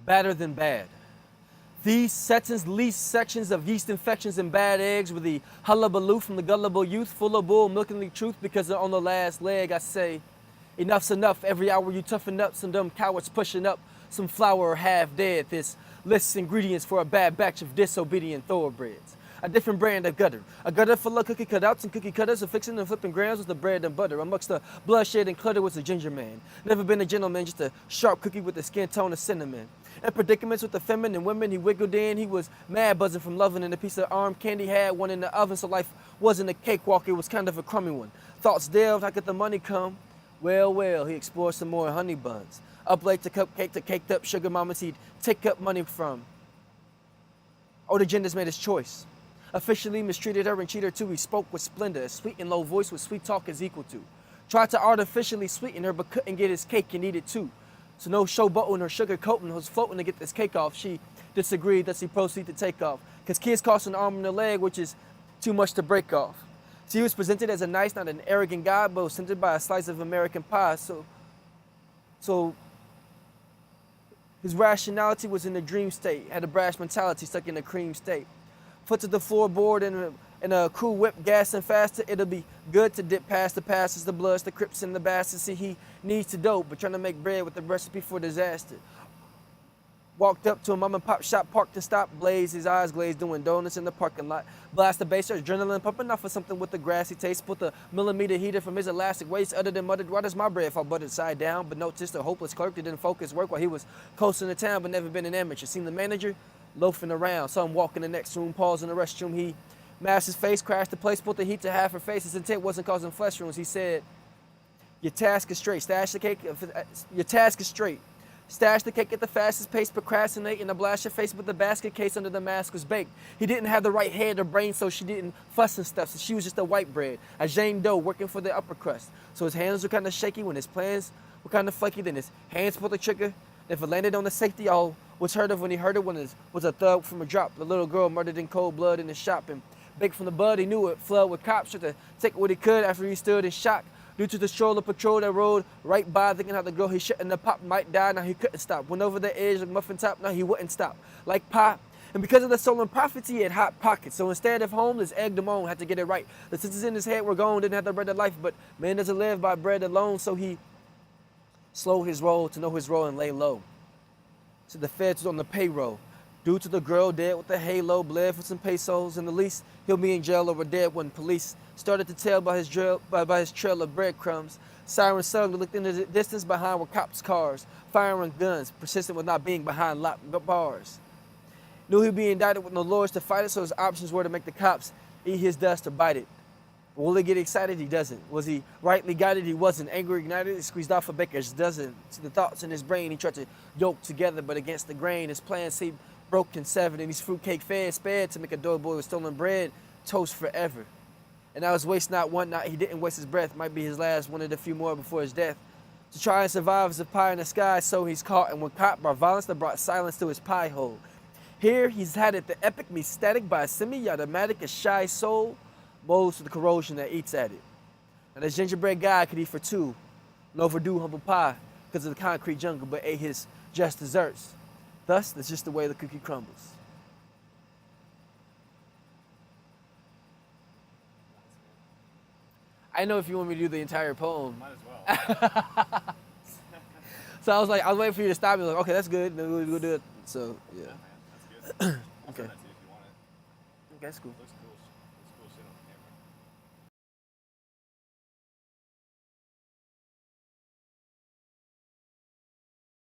Badder than bad. These sections, least sections of yeast infections and bad eggs with the hullabaloo from the gullible youth, full of bull, milking the truth because they're on the last leg. I say, enough's enough. Every hour you toughen up, some dumb cowards pushing up some flour half dead. This lists ingredients for a bad batch of disobedient thoroughbreds. A different brand of gutter. A gutter full of cookie cutouts and cookie cutters are fixing and flipping grams with the bread and butter. Amongst the bloodshed and clutter was a ginger man. Never been a gentleman, just a sharp cookie with the skin tone of cinnamon. In predicaments with the feminine women he wiggled in, he was mad buzzing from loving, and a piece of arm candy had one in the oven, so life wasn't a cakewalk, it was kind of a crummy one. Thoughts delved, how could the money come? Well, he explored some more honey buns. Up late to cupcake to caked up sugar mamas he'd take up money from. Oh, the genders made his choice. Officially mistreated her and cheated her too. He spoke with splendor, a sweet and low voice with sweet talk is equal to. Tried to artificially sweeten her but couldn't get his cake and eat it too. So no showboating or sugarcoating was floating to get this cake off. She disagreed, thus he proceeded to take off. Cause kids cost an arm and a leg, which is too much to break off. So he was presented as a nice, not an arrogant guy, but was scented by a slice of American pie. So his rationality was in a dream state, had a brash mentality stuck in a cream state. Foot to the floorboard and a cool whip, gas and faster. It'll be good to dip past the passes, the bloods, the crips, and the bastards. See, he needs to dope, but trying to make bread with the recipe for disaster. Walked up to a mom and pop shop, parked and stopped, blazed, his eyes glazed, doing donuts in the parking lot. Blast the bass, adrenaline pumping off of something with a grassy taste. Put the millimeter heater from his elastic waist, uttered and muttered, why does my bread fall buttered side down? But noticed the hopeless clerk that didn't focus work while he was coasting the town, but never been an amateur. Seen the manager loafing around, saw him walk in the next room, pause in the restroom. He masked his face, crashed the place, put the heat to half her face. His intent wasn't causing flesh wounds. He said, your task is straight, stash the cake, your task is straight. Stash the cake at the fastest pace, procrastinate, and blast your face, but the basket case under the mask was baked. He didn't have the right head or brain, so she didn't fuss and stuff, so she was just a white bread, a Jane Doe working for the upper crust. So his hands were kind of shaky when his plans were kind of flaky, then his hands pulled the trigger. If it landed on the safety, all was heard of when he heard it was a thug from a drop. The little girl murdered in cold blood in the shop, and baked from the bud, he knew it, flood with cops, tried to take what he could after he stood in shock. Due to the stroller patrol that rode right by, thinking how the girl he shot in the pop might die, now he couldn't stop. Went over the edge like muffin top, now he wouldn't stop. Like pop. And because of the stolen profits, he had hot pockets. So instead of homeless, egg them on, had to get it right. The senses in his head were gone, didn't have the bread of life, but man doesn't live by bread alone, so he slowed his roll to know his role and lay low. So the feds was on the payroll. Due to the girl dead with the halo, bled for some pesos, and the least he'll be in jail or dead when police started to tell by his trail of breadcrumbs. Siren suddenly looked into the distance behind were cops' cars, firing guns, persistent with not being behind locked bars. Knew he'd be indicted with no lawyers to fight it, so his options were to make the cops eat his dust or bite it. Will he get excited? He doesn't. Was he rightly guided? He wasn't. Anger ignited, he squeezed off a baker's dozen. See the thoughts in his brain he tried to yoke together, but against the grain, his plans seemed broken, severed, and his fruitcake fed, spared to make a doughboy with stolen bread toast forever. And now his waste not one night, he didn't waste his breath, might be his last, wanted a few more before his death. To try and survive as a pie in the sky, so he's caught, and when caught by violence that brought silence to his pie hole. Here he's had it, the epic me static by a semi-automatic, a shy soul, molds to the corrosion that eats at it. Now this gingerbread guy could eat for two, an overdue humble pie, because of the concrete jungle, but ate his just desserts. Thus, that's just the way the cookie crumbles. I know if you want me to do the entire poem. Might as well. So I was waiting for you to stop me. Like, okay, that's good. Then we'll do it. So yeah. Yeah, man, that's good. I'll Okay. send that to you if you want it. Okay, that's cool. Looks cool.